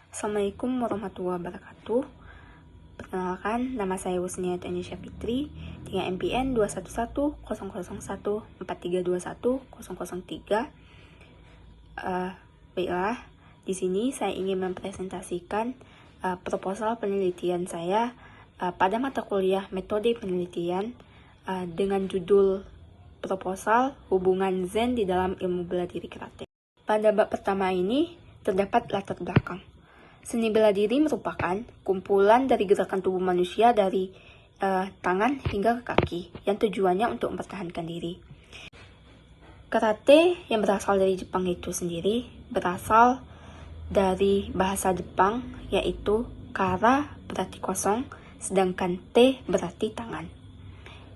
Assalamualaikum warahmatullahi wabarakatuh. Perkenalkan, nama saya Husnia Tanisha Fitri dengan MPN 2110004321003. Baiklah, di sini saya ingin mempresentasikan proposal penelitian saya pada mata kuliah metode penelitian dengan judul proposal hubungan Zen di dalam ilmu bela diri karate. Pada bab pertama ini terdapat latar belakang. Seni bela diri merupakan kumpulan dari gerakan tubuh manusia dari tangan hingga ke kaki yang tujuannya untuk mempertahankan diri. Karate yang berasal dari Jepang itu sendiri berasal dari bahasa Jepang, yaitu kara berarti kosong, sedangkan te berarti tangan.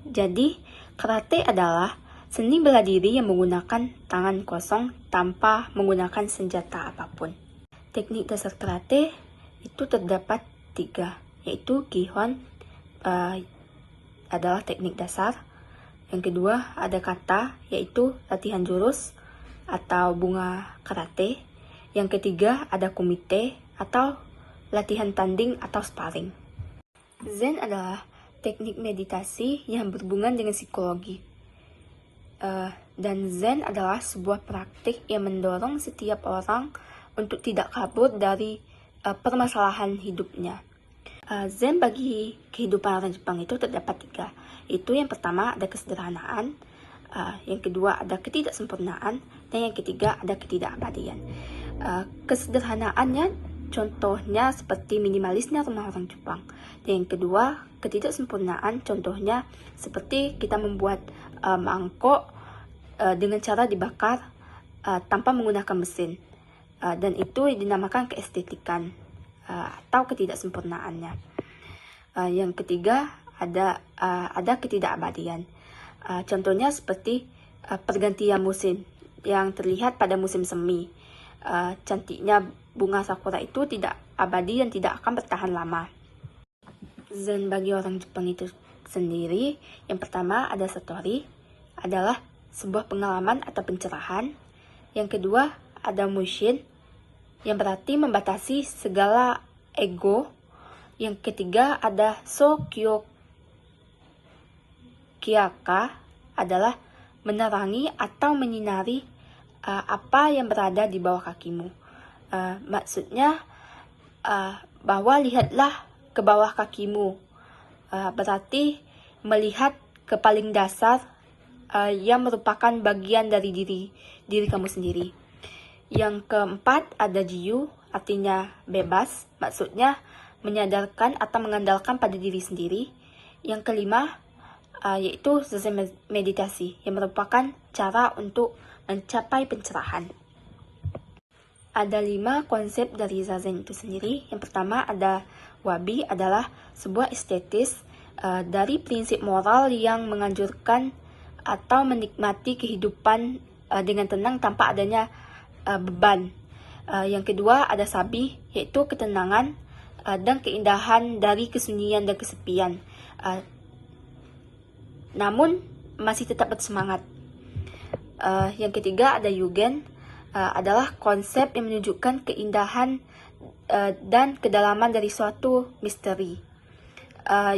Jadi, karate adalah seni bela diri yang menggunakan tangan kosong tanpa menggunakan senjata apapun. Teknik dasar karate itu terdapat 3, yaitu Kihon adalah teknik dasar. Yang kedua ada kata, yaitu latihan jurus atau bunga karate. Yang ketiga ada kumite atau latihan tanding atau sparring. Zen adalah teknik meditasi yang berhubungan dengan psikologi. Dan Zen adalah sebuah praktik yang mendorong setiap orang untuk tidak kabur dari permasalahan hidupnya. Zen bagi kehidupan orang Jepang itu terdapat 3. Itu yang pertama ada kesederhanaan, yang kedua ada ketidaksempurnaan, dan yang ketiga ada ketidakabadian. Kesederhanaannya contohnya seperti minimalisnya rumah orang Jepang. Dan yang kedua, ketidaksempurnaan contohnya seperti kita membuat mangkok dengan cara dibakar tanpa menggunakan mesin. Dan itu dinamakan keestetikan atau ketidaksempurnaannya. Yang ketiga ada ketidakabadian. Contohnya seperti pergantian musim yang terlihat pada musim semi. Cantiknya bunga sakura itu tidak abadi dan tidak akan bertahan lama. Zen bagi orang Jepang itu sendiri, yang pertama ada satori, adalah sebuah pengalaman atau pencerahan. Yang kedua ada mushin, yang berarti membatasi segala ego. Yang ketiga ada Sokyo Kyaka, adalah menerangi atau menyinari apa yang berada di bawah kakimu. Maksudnya bahwa lihatlah ke bawah kakimu, berarti melihat ke paling dasar yang merupakan bagian dari diri kamu sendiri. Yang keempat ada jiyu, artinya bebas, maksudnya menyadarkan atau mengandalkan pada diri sendiri. Yang kelima yaitu zazen meditasi, yang merupakan cara untuk mencapai pencerahan. Ada 5 konsep dari zazen itu sendiri. Yang pertama ada wabi, adalah sebuah estetis dari prinsip moral yang menganjurkan atau menikmati kehidupan dengan tenang tanpa adanya beban. Yang kedua ada sabi, yaitu ketenangan dan keindahan dari kesunyian dan kesepian, namun masih tetap bersemangat. Yang ketiga ada yugen, adalah konsep yang menunjukkan keindahan dan kedalaman dari suatu misteri,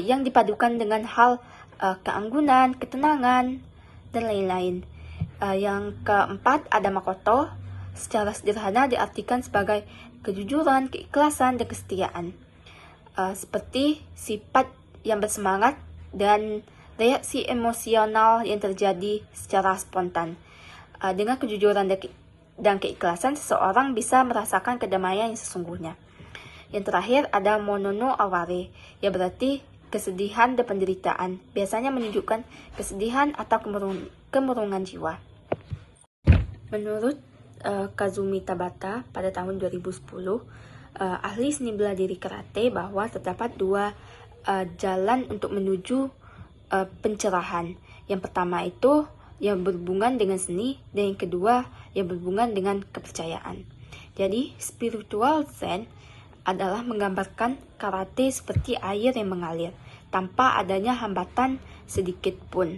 yang dipadukan dengan hal keanggunan, ketenangan, dan lain-lain. Yang keempat ada makoto, secara sederhana diartikan sebagai kejujuran, keikhlasan, dan kesetiaan. Seperti sifat yang bersemangat dan reaksi emosional yang terjadi secara spontan. Dengan kejujuran dan keikhlasan, seseorang bisa merasakan kedamaian yang sesungguhnya. Yang terakhir ada monono aware, yang berarti kesedihan dan penderitaan, biasanya menunjukkan kesedihan atau kemurungan jiwa. Menurut Kazumi Tabata pada tahun 2010, ahli seni bela diri karate, bahwa terdapat 2 jalan untuk menuju pencerahan. Yang pertama itu yang berhubungan dengan seni, dan yang kedua yang berhubungan dengan kepercayaan. Jadi spiritual Zen adalah menggambarkan karate seperti air yang mengalir tanpa adanya hambatan sedikit pun.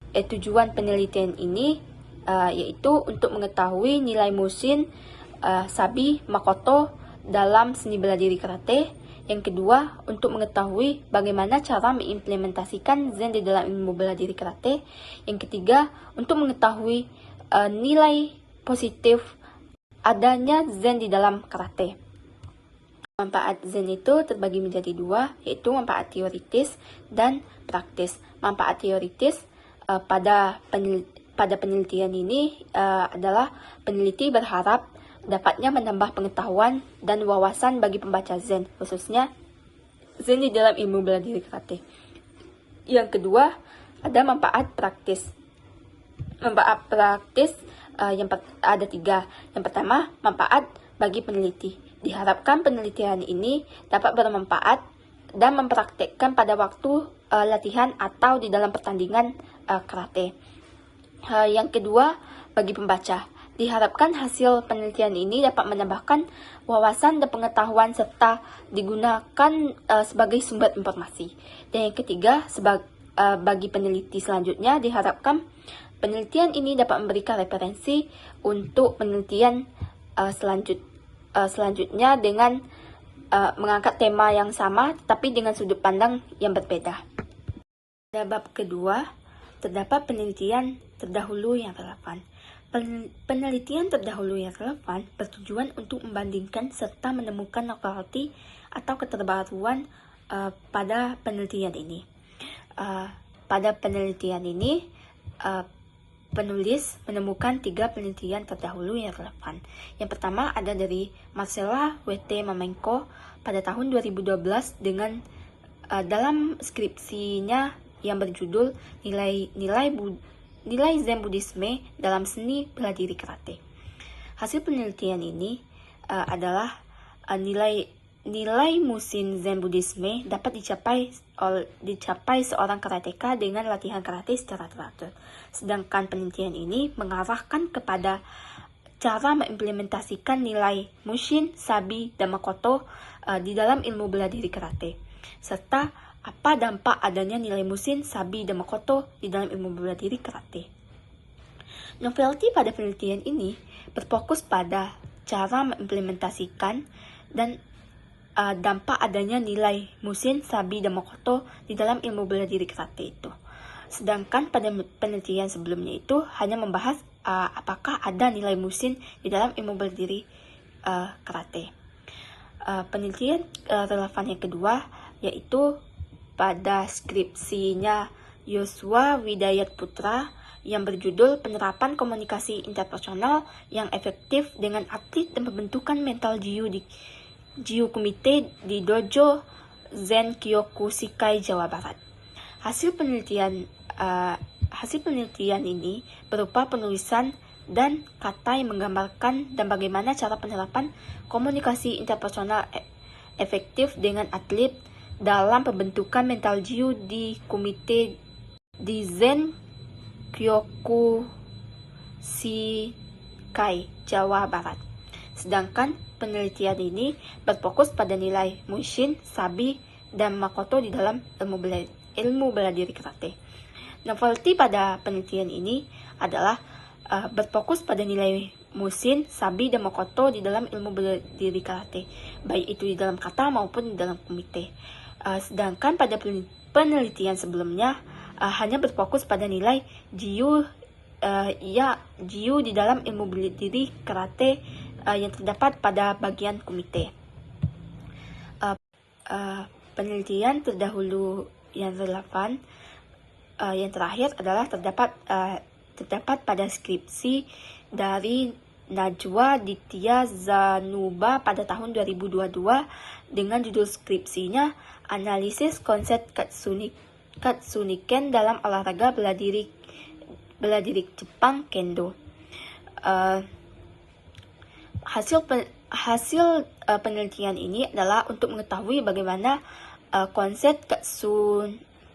Tujuan penelitian ini yaitu untuk mengetahui nilai mushin, sabi, makoto, dalam seni bela diri karate. Yang kedua, untuk mengetahui bagaimana cara mengimplementasikan Zen di dalam ilmu bela diri karate. Yang ketiga, untuk mengetahui nilai positif adanya Zen di dalam karate. Manfaat Zen itu terbagi menjadi dua, yaitu manfaat teoritis dan praktis. Manfaat teoritis pada penelitian ini adalah peneliti berharap dapatnya menambah pengetahuan dan wawasan bagi pembaca Zen, khususnya Zen di dalam ilmu bela diri karate. Yang kedua, ada manfaat praktis. Manfaat praktis ada tiga. Yang pertama, manfaat bagi peneliti. Diharapkan penelitian ini dapat bermanfaat dan mempraktekkan pada waktu latihan atau di dalam pertandingan karate. Yang kedua, bagi pembaca. Diharapkan hasil penelitian ini dapat menambahkan wawasan dan pengetahuan serta digunakan sebagai sumber informasi. Dan yang ketiga, bagi peneliti selanjutnya, diharapkan penelitian ini dapat memberikan referensi untuk penelitian selanjutnya dengan mengangkat tema yang sama tapi dengan sudut pandang yang berbeda. Pada bab kedua, terdapat penelitian terdahulu yang relevan. Penelitian terdahulu yang relevan bertujuan untuk membandingkan serta menemukan novelty atau keterbaruan pada penelitian ini. Pada penelitian ini, penulis menemukan 3 penelitian terdahulu yang relevan. Yang pertama ada dari Marcela W.T. Mamenko pada tahun 2012 dengan dalam skripsinya yang berjudul Nilai Zen Buddhisme dalam seni bela diri karate. Hasil penelitian ini adalah nilai musin Zen Buddhisme dapat dicapai seorang karateka dengan latihan karate secara teratur. Sedangkan penelitian ini mengarahkan kepada cara mengimplementasikan nilai Mushin, Sabi, dan Makoto di dalam ilmu bela diri karate, serta apa dampak adanya nilai Mushin, Sabi, dan Makoto di dalam ilmu bela diri karate. Novelty pada penelitian ini berfokus pada cara mengimplementasikan dan dampak adanya nilai Mushin, Sabi, dan Makoto di dalam ilmu bela diri karate itu. Sedangkan pada penelitian sebelumnya itu hanya membahas apakah ada nilai Mushin di dalam ilmu bela diri karate. Penelitian relevan yang kedua yaitu pada skripsinya Yosua Widayat Putra yang berjudul Penerapan Komunikasi Interpersonal yang Efektif dengan Atlet dan Pembentukan Mental Jiu Kumite di Dojo Zen Kyokushikai Jawa Barat. Hasil penelitian ini berupa penulisan dan kata yang menggambarkan dan bagaimana cara penerapan komunikasi interpersonal efektif dengan atlet dalam pembentukan mental jiu di Kumite di Zen Kyokushikai Jawa Barat. Sedangkan penelitian ini berfokus pada nilai Mushin, Sabi, dan Makoto di dalam ilmu bela diri karate. Novelty pada penelitian ini adalah berfokus pada nilai Mushin, Sabi, dan Makoto di dalam ilmu bela diri karate, baik itu di dalam kata maupun di dalam kumite. Sedangkan pada penelitian sebelumnya hanya berfokus pada nilai jiu di dalam ilmu bela diri karate yang terdapat pada bagian kumite. Penelitian terdahulu yang relevan yang terakhir adalah terdapat pada skripsi dari Najwa Ditya Zanuba pada tahun 2022 dengan judul skripsinya Analisis Konsep Katsuniken dalam olahraga bela diri Jepang Kendo. Hasil penelitian ini adalah untuk mengetahui bagaimana konsep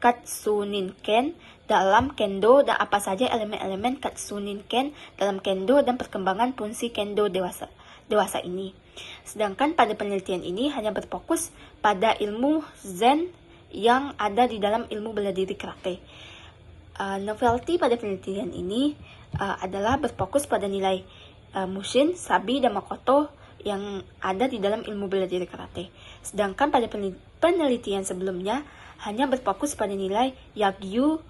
Katsuninken dalam Kendo dan apa saja elemen-elemen Katsuninken dalam Kendo dan perkembangan fungsi Kendo dewasa ini. Sedangkan pada penelitian ini hanya berfokus pada ilmu Zen yang ada di dalam ilmu bela diri karate. Novelty pada penelitian ini adalah berfokus pada nilai Mushin, Sabi, dan Makoto yang ada di dalam ilmu bela diri karate. Sedangkan pada penelitian sebelumnya hanya berfokus pada nilai Yagyu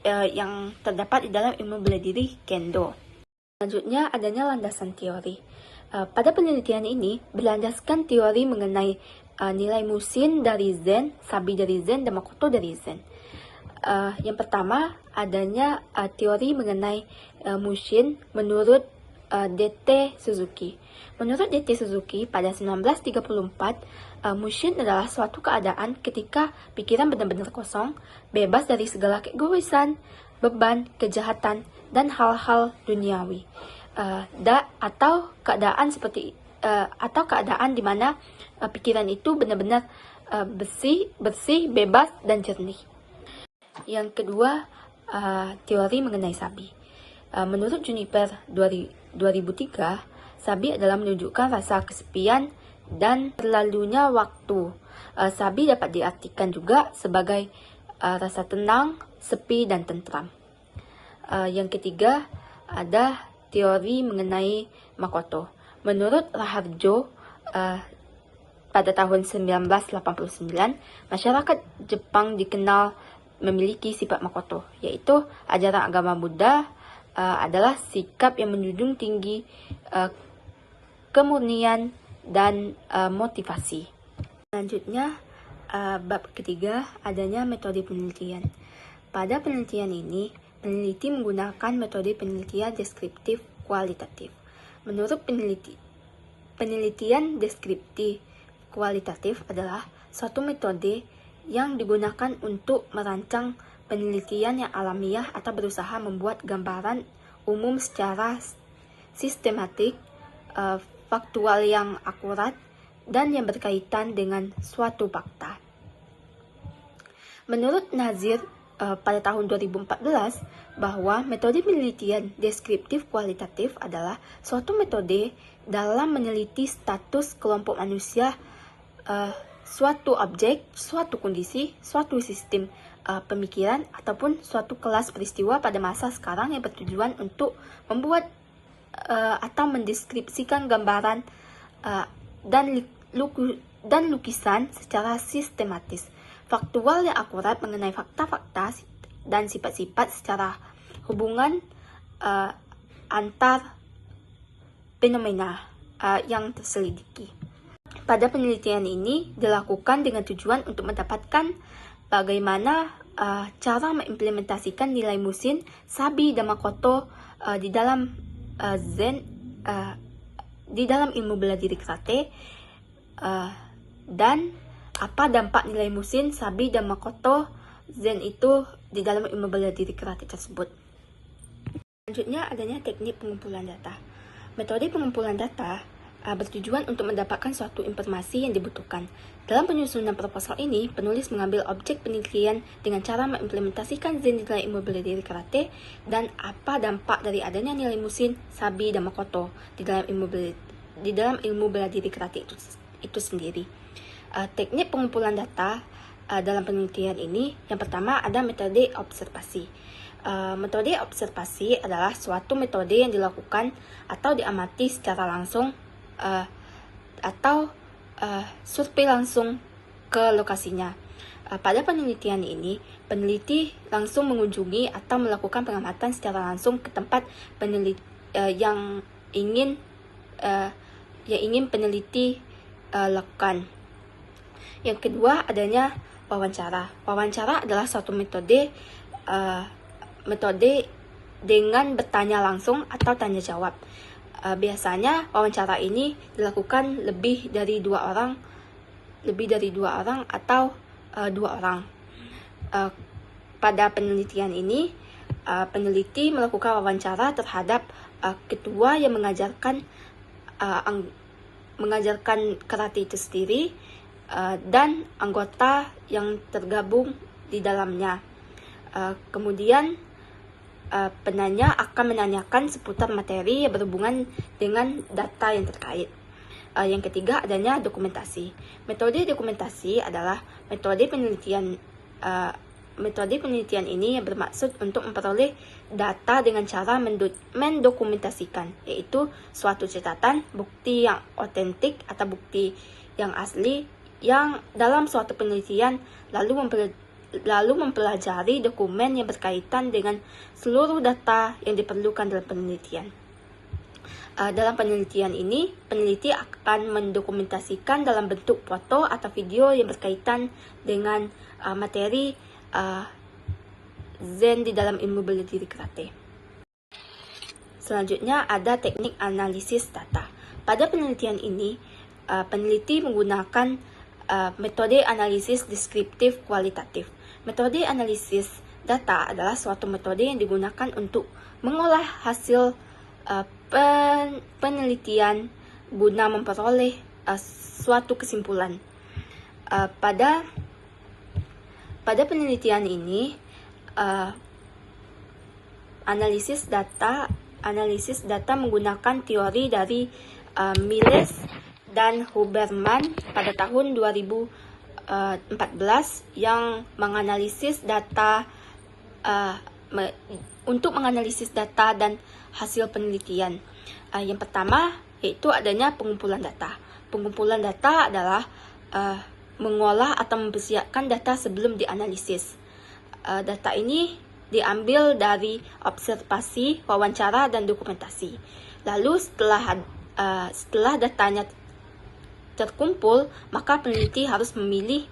yang terdapat di dalam ilmu bela diri Kendo. Selanjutnya adanya landasan teori. Pada penelitian ini berlandaskan teori mengenai nilai Mushin dari Zen, Sabi dari Zen, dan Makoto dari Zen. Yang pertama adanya teori mengenai Mushin menurut D.T. Suzuki. Menurut D.T. Suzuki, pada 1934, Mushin adalah suatu keadaan ketika pikiran benar-benar kosong, bebas dari segala keegoisan, beban, kejahatan, dan hal-hal duniawi. Atau keadaan di mana pikiran itu benar-benar bersih, bebas, dan jernih. Yang kedua, teori mengenai Sabi. Menurut Juniper 2003, Sabi adalah menunjukkan rasa kesepian dan berlalunya waktu. Sabi dapat diartikan juga sebagai rasa tenang, sepi, dan tentram. Yang ketiga, ada teori mengenai Makoto. Menurut Raharjo, pada tahun 1989, masyarakat Jepang dikenal memiliki sifat Makoto, yaitu ajaran agama Buddha adalah sikap yang menjunjung tinggi kemurnian dan motivasi. Selanjutnya, bab ketiga adanya metode penelitian. Pada penelitian ini, peneliti menggunakan metode penelitian deskriptif kualitatif. Menurut penelitian deskriptif kualitatif adalah suatu metode yang digunakan untuk merancang penelitian yang alamiah atau berusaha membuat gambaran umum secara sistematik, faktual yang akurat, dan yang berkaitan dengan suatu fakta. Menurut Nazir pada tahun 2014, bahwa metode penelitian deskriptif kualitatif adalah suatu metode dalam meneliti status kelompok manusia, suatu objek, suatu kondisi, suatu sistem pemikiran, ataupun suatu kelas peristiwa pada masa sekarang yang bertujuan untuk membuat atau mendeskripsikan gambaran dan lukisan secara sistematis, faktual yang akurat mengenai fakta-fakta dan sifat-sifat secara hubungan antar fenomena yang terselidiki. Pada penelitian ini dilakukan dengan tujuan untuk mendapatkan bagaimana cara mengimplementasikan nilai Mushin, Sabi, dan Makoto di dalam Zen, di dalam ilmu bela diri karate, dan apa dampak nilai Mushin, Sabi, dan Makoto Zen itu di dalam ilmu bela diri karate tersebut. Selanjutnya adanya teknik pengumpulan data. Metode pengumpulan data bertujuan untuk mendapatkan suatu informasi yang dibutuhkan. Dalam penyusunan proposal ini, penulis mengambil objek penelitian dengan cara mengimplementasikan Zen di dalam ilmu bela diri karate dan apa dampak dari adanya nilai Mushin, Sabi, dan Makoto di dalam ilmu bela diri karate itu sendiri. Teknik pengumpulan data dalam penelitian ini, yang pertama ada metode observasi. Metode observasi adalah suatu metode yang dilakukan atau diamati secara langsung atau survei langsung ke lokasinya. Pada penelitian ini, peneliti langsung mengunjungi atau melakukan pengamatan secara langsung ke tempat yang ingin peneliti lakukan. Yang kedua adanya wawancara. Wawancara adalah suatu metode dengan bertanya langsung atau tanya jawab. Biasanya wawancara ini dilakukan lebih dari dua orang atau dua orang. Pada penelitian ini, peneliti melakukan wawancara terhadap ketua yang mengajarkan karate itu sendiri dan anggota yang tergabung di dalamnya. Kemudian penanya akan menanyakan seputar materi yang berhubungan dengan data yang terkait. Yang ketiga adanya dokumentasi. Metode dokumentasi adalah metode penelitian Metode penelitian ini bermaksud untuk memperoleh data dengan cara mendokumentasikan, yaitu suatu catatan, bukti yang otentik atau bukti yang asli yang dalam suatu penelitian, lalu mempelajari dokumen yang berkaitan dengan seluruh data yang diperlukan dalam penelitian. Dalam penelitian ini, peneliti akan mendokumentasikan dalam bentuk foto atau video yang berkaitan dengan materi Zen di dalam ilmu bela diri karate. Selanjutnya ada teknik analisis data. Pada penelitian ini, peneliti menggunakan metode analisis deskriptif kualitatif. Metode analisis data adalah suatu metode yang digunakan untuk mengolah hasil penelitian guna memperoleh suatu kesimpulan. Pada penelitian ini, analisis data menggunakan teori dari Miles dan Huberman pada tahun 2014 yang menganalisis data untuk menganalisis data dan hasil penelitian. Yang pertama yaitu adanya pengumpulan data. Pengumpulan data adalah mengolah atau mempersiapkan data sebelum dianalisis. Data ini diambil dari observasi, wawancara, dan dokumentasi. Lalu setelah datanya terkumpul, maka peneliti harus memilih,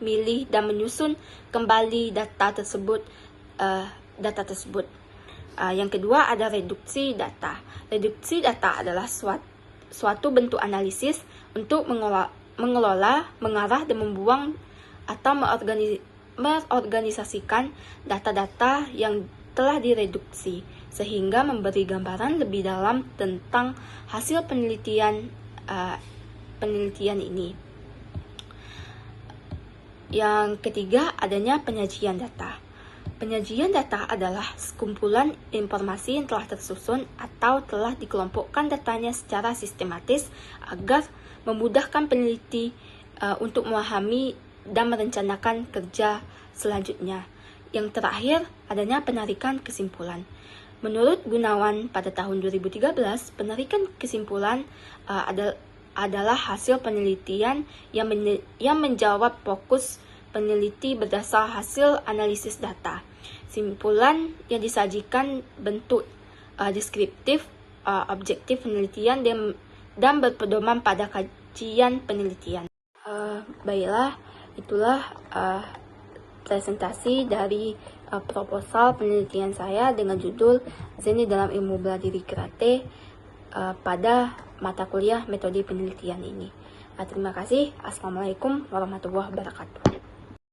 dan menyusun kembali data tersebut. Yang kedua ada reduksi data. Reduksi data adalah suatu bentuk analisis untuk mengelola, mengarah, dan membuang atau mengorganisasikan data-data yang telah direduksi sehingga memberi gambaran lebih dalam tentang hasil penelitian ini. Yang ketiga adanya penyajian data. Penyajian data adalah sekumpulan informasi yang telah tersusun atau telah dikelompokkan datanya secara sistematis agar memudahkan peneliti untuk memahami dan merencanakan kerja selanjutnya. Yang terakhir, adanya penarikan kesimpulan. Menurut Gunawan pada tahun 2013, penarikan kesimpulan adalah hasil penelitian yang menjawab fokus peneliti berdasar hasil analisis data. Simpulan yang disajikan bentuk deskriptif, objektif penelitian dan berpedoman pada kajian penelitian. Baiklah, itulah presentasi dari proposal penelitian saya dengan judul Zen dalam ilmu bela diri karate pada mata kuliah metode penelitian ini. Terima kasih. Assalamualaikum warahmatullahi wabarakatuh.